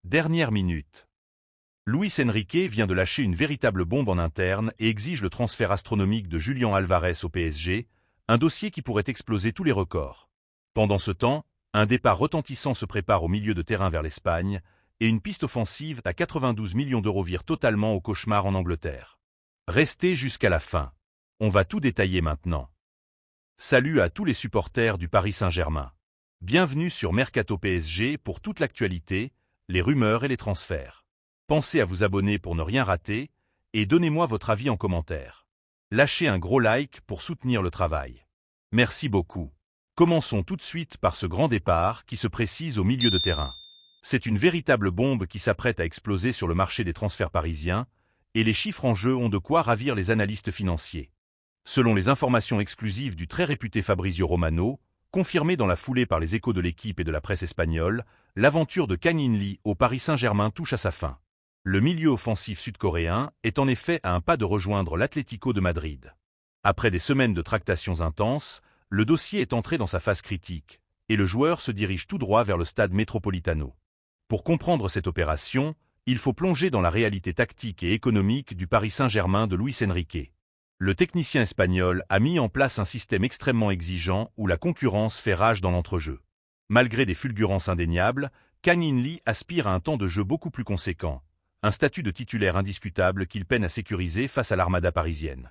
Dernière minute. Luis Enrique vient de lâcher une véritable bombe en interne et exige le transfert astronomique de Julián Álvarez au PSG, un dossier qui pourrait exploser tous les records. Pendant ce temps, un départ retentissant se prépare au milieu de terrain vers l'Espagne, et une piste offensive à 92 millions d'euros vire totalement au cauchemar en Angleterre. Restez jusqu'à la fin. On va tout détailler maintenant. Salut à tous les supporters du Paris Saint-Germain. Bienvenue sur Mercato PSG pour toute l'actualité, les rumeurs et les transferts. Pensez à vous abonner pour ne rien rater, et donnez-moi votre avis en commentaire. Lâchez un gros like pour soutenir le travail. Merci beaucoup. Commençons tout de suite par ce grand départ qui se précise au milieu de terrain. C'est une véritable bombe qui s'apprête à exploser sur le marché des transferts parisiens, et les chiffres en jeu ont de quoi ravir les analystes financiers. Selon les informations exclusives du très réputé Fabrizio Romano, confirmées dans la foulée par les échos de l'équipe et de la presse espagnole, l'aventure de Kang In-lee au Paris Saint-Germain touche à sa fin. Le milieu offensif sud-coréen est en effet à un pas de rejoindre l'Atlético de Madrid. Après des semaines de tractations intenses, le dossier est entré dans sa phase critique, et le joueur se dirige tout droit vers le stade Metropolitano. Pour comprendre cette opération, il faut plonger dans la réalité tactique et économique du Paris Saint-Germain de Luis Enrique. Le technicien espagnol a mis en place un système extrêmement exigeant où la concurrence fait rage dans l'entrejeu. Malgré des fulgurances indéniables, Kang In-lee aspire à un temps de jeu beaucoup plus conséquent, un statut de titulaire indiscutable qu'il peine à sécuriser face à l'armada parisienne.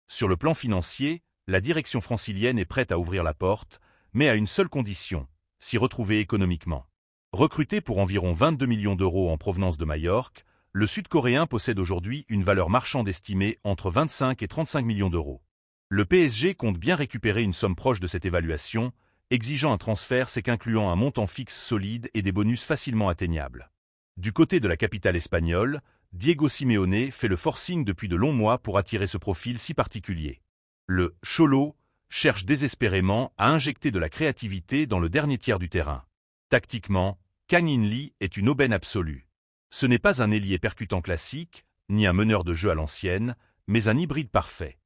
Sur le plan financier, la direction francilienne est prête à ouvrir la porte, mais à une seule condition, s'y retrouver économiquement. Recruté pour environ 22 millions d'euros en provenance de Majorque, le Sud-Coréen possède aujourd'hui une valeur marchande estimée entre 25 et 35 millions d'euros. Le PSG compte bien récupérer une somme proche de cette évaluation, exigeant un transfert c'est qu'incluant un montant fixe solide et des bonus facilement atteignables. Du côté de la capitale espagnole, Diego Simeone fait le forcing depuis de longs mois pour attirer ce profil si particulier. Le « Cholo » cherche désespérément à injecter de la créativité dans le dernier tiers du terrain. Tactiquement, Kang In-lee est une aubaine absolue. Ce n'est pas un ailier percutant classique, ni un meneur de jeu à l'ancienne, mais un hybride parfait.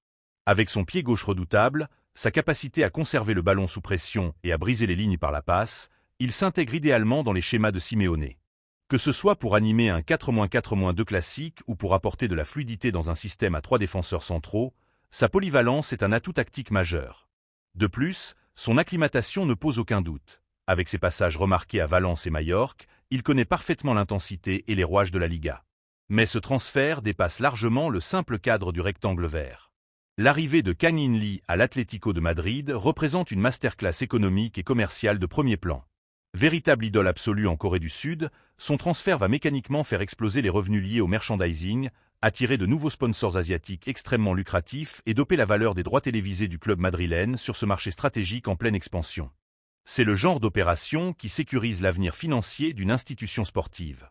Avec son pied gauche redoutable, sa capacité à conserver le ballon sous pression et à briser les lignes par la passe, il s'intègre idéalement dans les schémas de Simeone. Que ce soit pour animer un 4-4-2 classique ou pour apporter de la fluidité dans un système à 3 défenseurs centraux, sa polyvalence est un atout tactique majeur. De plus, son acclimatation ne pose aucun doute. Avec ses passages remarqués à Valence et Majorque, il connaît parfaitement l'intensité et les rouages de la Liga. Mais ce transfert dépasse largement le simple cadre du rectangle vert. L'arrivée de Kang In-lee à l'Atlético de Madrid représente une masterclass économique et commerciale de premier plan. Véritable idole absolue en Corée du Sud, son transfert va mécaniquement faire exploser les revenus liés au merchandising, attirer de nouveaux sponsors asiatiques extrêmement lucratifs et doper la valeur des droits télévisés du club madrilène sur ce marché stratégique en pleine expansion. C'est le genre d'opération qui sécurise l'avenir financier d'une institution sportive.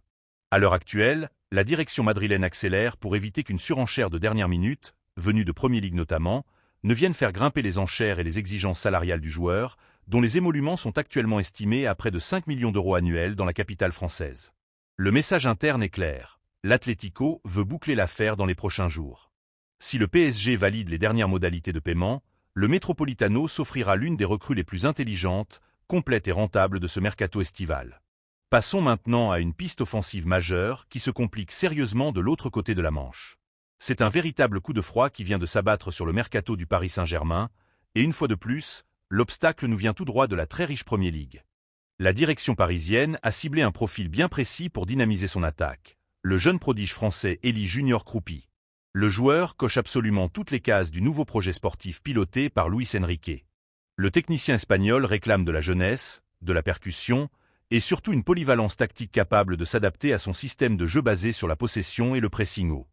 À l'heure actuelle, la direction madrilène accélère pour éviter qu'une surenchère de dernière minute, venue de Premier League notamment, ne vienne faire grimper les enchères et les exigences salariales du joueur, dont les émoluments sont actuellement estimés à près de 5 millions d'euros annuels dans la capitale française. Le message interne est clair. L'Atlético veut boucler l'affaire dans les prochains jours. Si le PSG valide les dernières modalités de paiement, le Metropolitano s'offrira l'une des recrues les plus intelligentes, complètes et rentables de ce mercato estival. Passons maintenant à une piste offensive majeure qui se complique sérieusement de l'autre côté de la Manche. C'est un véritable coup de froid qui vient de s'abattre sur le mercato du Paris Saint-Germain, et une fois de plus, l'obstacle nous vient tout droit de la très riche Premier League. La direction parisienne a ciblé un profil bien précis pour dynamiser son attaque, le jeune prodige français Elie Junior Kroupi. Le joueur coche absolument toutes les cases du nouveau projet sportif piloté par Luis Enrique. Le technicien espagnol réclame de la jeunesse, de la percussion, et surtout une polyvalence tactique capable de s'adapter à son système de jeu basé sur la possession et le pressing haut.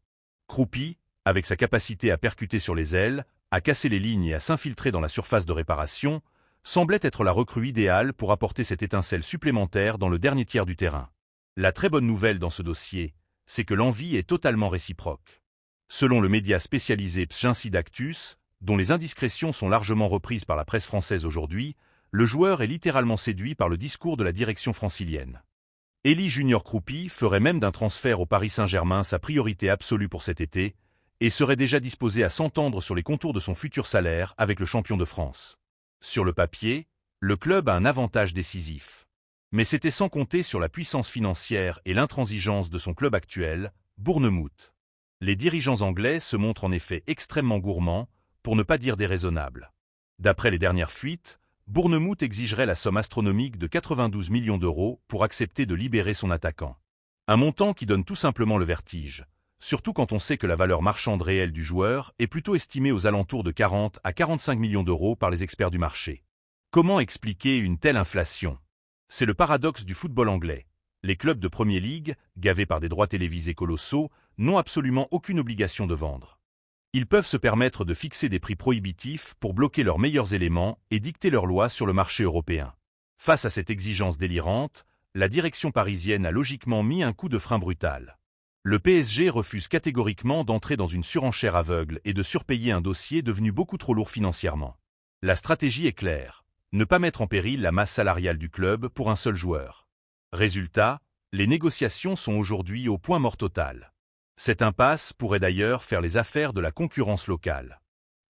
Kroupi, avec sa capacité à percuter sur les ailes, à casser les lignes et à s'infiltrer dans la surface de réparation, semblait être la recrue idéale pour apporter cette étincelle supplémentaire dans le dernier tiers du terrain. La très bonne nouvelle dans ce dossier, c'est que l'envie est totalement réciproque. Selon le média spécialisé Psginsi Dactus, dont les indiscrétions sont largement reprises par la presse française aujourd'hui, le joueur est littéralement séduit par le discours de la direction francilienne. Elie Junior Kroupi ferait même d'un transfert au Paris Saint-Germain sa priorité absolue pour cet été, et serait déjà disposé à s'entendre sur les contours de son futur salaire avec le champion de France. Sur le papier, le club a un avantage décisif. Mais c'était sans compter sur la puissance financière et l'intransigeance de son club actuel, Bournemouth. Les dirigeants anglais se montrent en effet extrêmement gourmands, pour ne pas dire déraisonnables. D'après les dernières fuites, Bournemouth exigerait la somme astronomique de 92 millions d'euros pour accepter de libérer son attaquant. Un montant qui donne tout simplement le vertige, surtout quand on sait que la valeur marchande réelle du joueur est plutôt estimée aux alentours de 40 à 45 millions d'euros par les experts du marché. Comment expliquer une telle inflation? C'est le paradoxe du football anglais. Les clubs de Premier League, gavés par des droits télévisés colossaux, n'ont absolument aucune obligation de vendre. Ils peuvent se permettre de fixer des prix prohibitifs pour bloquer leurs meilleurs éléments et dicter leurs lois sur le marché européen. Face à cette exigence délirante, la direction parisienne a logiquement mis un coup de frein brutal. Le PSG refuse catégoriquement d'entrer dans une surenchère aveugle et de surpayer un dossier devenu beaucoup trop lourd financièrement. La stratégie est claire, ne pas mettre en péril la masse salariale du club pour un seul joueur. Résultat, les négociations sont aujourd'hui au point mort total. Cette impasse pourrait d'ailleurs faire les affaires de la concurrence locale.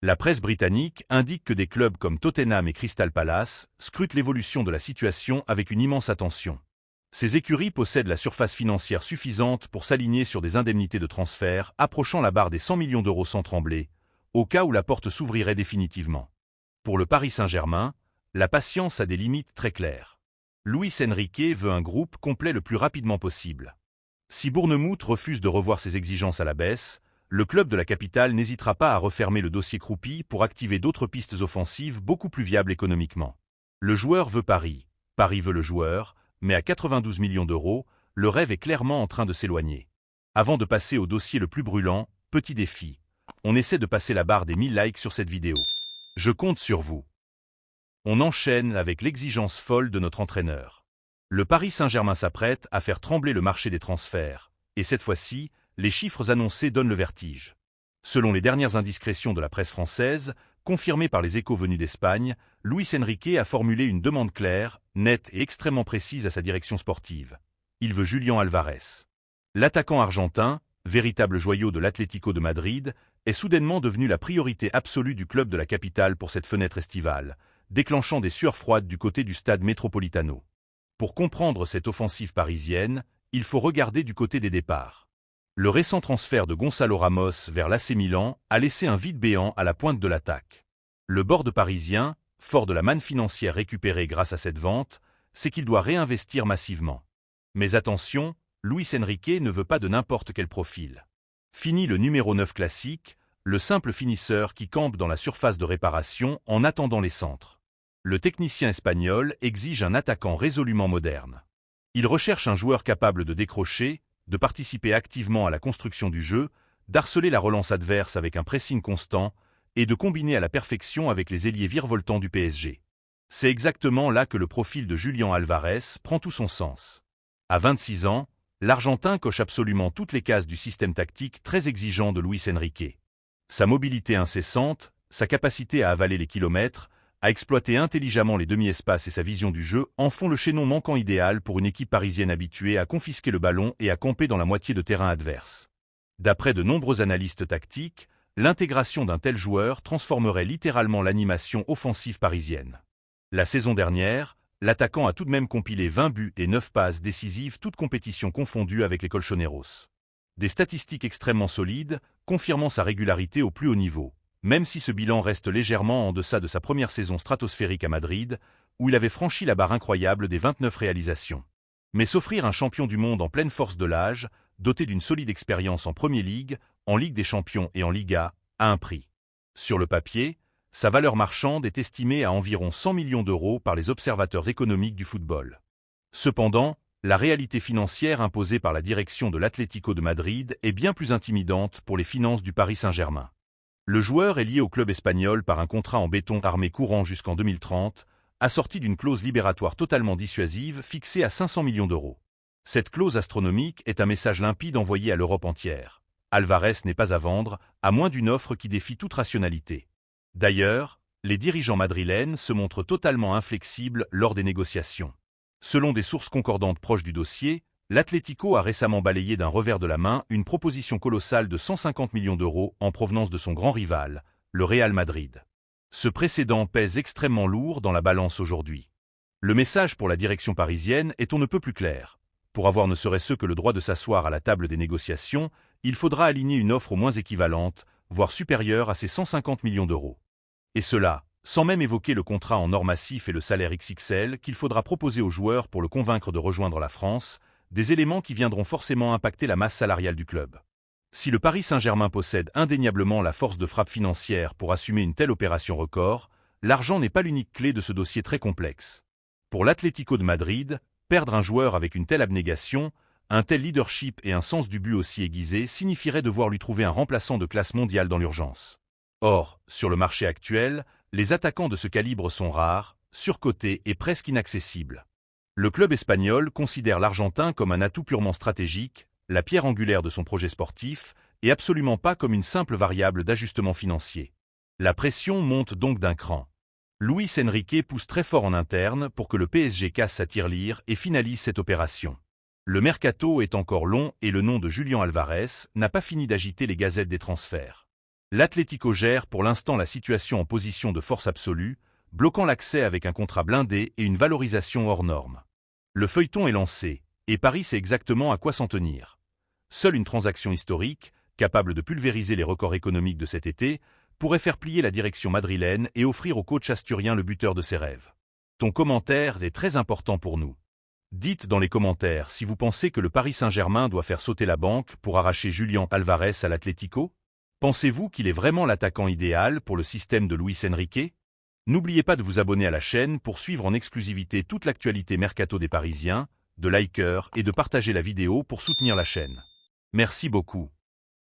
La presse britannique indique que des clubs comme Tottenham et Crystal Palace scrutent l'évolution de la situation avec une immense attention. Ces écuries possèdent la surface financière suffisante pour s'aligner sur des indemnités de transfert approchant la barre des 100 millions d'euros sans trembler, au cas où la porte s'ouvrirait définitivement. Pour le Paris Saint-Germain, la patience a des limites très claires. Luis Enrique veut un groupe complet le plus rapidement possible. Si Bournemouth refuse de revoir ses exigences à la baisse, le club de la capitale n'hésitera pas à refermer le dossier croupi pour activer d'autres pistes offensives beaucoup plus viables économiquement. Le joueur veut Paris, Paris veut le joueur, mais à 92 millions d'euros, le rêve est clairement en train de s'éloigner. Avant de passer au dossier le plus brûlant, petit défi. On essaie de passer la barre des 1000 likes sur cette vidéo. Je compte sur vous. On enchaîne avec l'exigence folle de notre entraîneur. Le Paris Saint-Germain s'apprête à faire trembler le marché des transferts, et cette fois-ci, les chiffres annoncés donnent le vertige. Selon les dernières indiscrétions de la presse française, confirmées par les échos venus d'Espagne, Luis Enrique a formulé une demande claire, nette et extrêmement précise à sa direction sportive. Il veut Julián Álvarez. L'attaquant argentin, véritable joyau de l'Atlético de Madrid, est soudainement devenu la priorité absolue du club de la capitale pour cette fenêtre estivale, déclenchant des sueurs froides du côté du stade Metropolitano. Pour comprendre cette offensive parisienne, il faut regarder du côté des départs. Le récent transfert de Gonzalo Ramos vers l'AC Milan a laissé un vide béant à la pointe de l'attaque. Le board parisien, fort de la manne financière récupérée grâce à cette vente, sait qu'il doit réinvestir massivement. Mais attention, Luis Enrique ne veut pas de n'importe quel profil. Fini le numéro 9 classique, le simple finisseur qui campe dans la surface de réparation en attendant les centres. Le technicien espagnol exige un attaquant résolument moderne. Il recherche un joueur capable de décrocher, de participer activement à la construction du jeu, d'harceler la relance adverse avec un pressing constant et de combiner à la perfection avec les ailiers virevoltants du PSG. C'est exactement là que le profil de Julián Álvarez prend tout son sens. À 26 ans, l'Argentin coche absolument toutes les cases du système tactique très exigeant de Luis Enrique. Sa mobilité incessante, sa capacité à avaler les kilomètres, à exploiter intelligemment les demi-espaces et sa vision du jeu en font le chaînon manquant idéal pour une équipe parisienne habituée à confisquer le ballon et à camper dans la moitié de terrain adverse. D'après de nombreux analystes tactiques, l'intégration d'un tel joueur transformerait littéralement l'animation offensive parisienne. La saison dernière, l'attaquant a tout de même compilé 20 buts et 9 passes décisives toutes compétitions confondues avec les Colchoneros. Des statistiques extrêmement solides, confirmant sa régularité au plus haut niveau. Même si ce bilan reste légèrement en deçà de sa première saison stratosphérique à Madrid, où il avait franchi la barre incroyable des 29 réalisations. Mais s'offrir un champion du monde en pleine force de l'âge, doté d'une solide expérience en Premier League, en Ligue des Champions et en Liga, a un prix. Sur le papier, sa valeur marchande est estimée à environ 100 millions d'euros par les observateurs économiques du football. Cependant, la réalité financière imposée par la direction de l'Atlético de Madrid est bien plus intimidante pour les finances du Paris Saint-Germain. Le joueur est lié au club espagnol par un contrat en béton armé courant jusqu'en 2030, assorti d'une clause libératoire totalement dissuasive fixée à 500 millions d'euros. Cette clause astronomique est un message limpide envoyé à l'Europe entière. Álvarez n'est pas à vendre, à moins d'une offre qui défie toute rationalité. D'ailleurs, les dirigeants madrilènes se montrent totalement inflexibles lors des négociations. Selon des sources concordantes proches du dossier, l'Atlético a récemment balayé d'un revers de la main une proposition colossale de 150 millions d'euros en provenance de son grand rival, le Real Madrid. Ce précédent pèse extrêmement lourd dans la balance aujourd'hui. Le message pour la direction parisienne est on ne peut plus clair. Pour avoir ne serait-ce que le droit de s'asseoir à la table des négociations, il faudra aligner une offre au moins équivalente, voire supérieure à ces 150 millions d'euros. Et cela, sans même évoquer le contrat en or massif et le salaire XXL qu'il faudra proposer aux joueurs pour le convaincre de rejoindre la France, des éléments qui viendront forcément impacter la masse salariale du club. Si le Paris Saint-Germain possède indéniablement la force de frappe financière pour assumer une telle opération record, l'argent n'est pas l'unique clé de ce dossier très complexe. Pour l'Atlético de Madrid, perdre un joueur avec une telle abnégation, un tel leadership et un sens du but aussi aiguisé signifierait devoir lui trouver un remplaçant de classe mondiale dans l'urgence. Or, sur le marché actuel, les attaquants de ce calibre sont rares, surcotés et presque inaccessibles. Le club espagnol considère l'Argentin comme un atout purement stratégique, la pierre angulaire de son projet sportif, et absolument pas comme une simple variable d'ajustement financier. La pression monte donc d'un cran. Luis Enrique pousse très fort en interne pour que le PSG casse sa tirelire et finalise cette opération. Le mercato est encore long et le nom de Julián Álvarez n'a pas fini d'agiter les gazettes des transferts. L'Atlético gère pour l'instant la situation en position de force absolue, bloquant l'accès avec un contrat blindé et une valorisation hors norme. Le feuilleton est lancé, et Paris sait exactement à quoi s'en tenir. Seule une transaction historique, capable de pulvériser les records économiques de cet été, pourrait faire plier la direction madrilène et offrir au coach asturien le buteur de ses rêves. Ton commentaire est très important pour nous. Dites dans les commentaires si vous pensez que le Paris Saint-Germain doit faire sauter la banque pour arracher Julián Álvarez à l'Atlético. Pensez-vous qu'il est vraiment l'attaquant idéal pour le système de Luis Enrique? N'oubliez pas de vous abonner à la chaîne pour suivre en exclusivité toute l'actualité mercato des Parisiens, de liker et de partager la vidéo pour soutenir la chaîne. Merci beaucoup.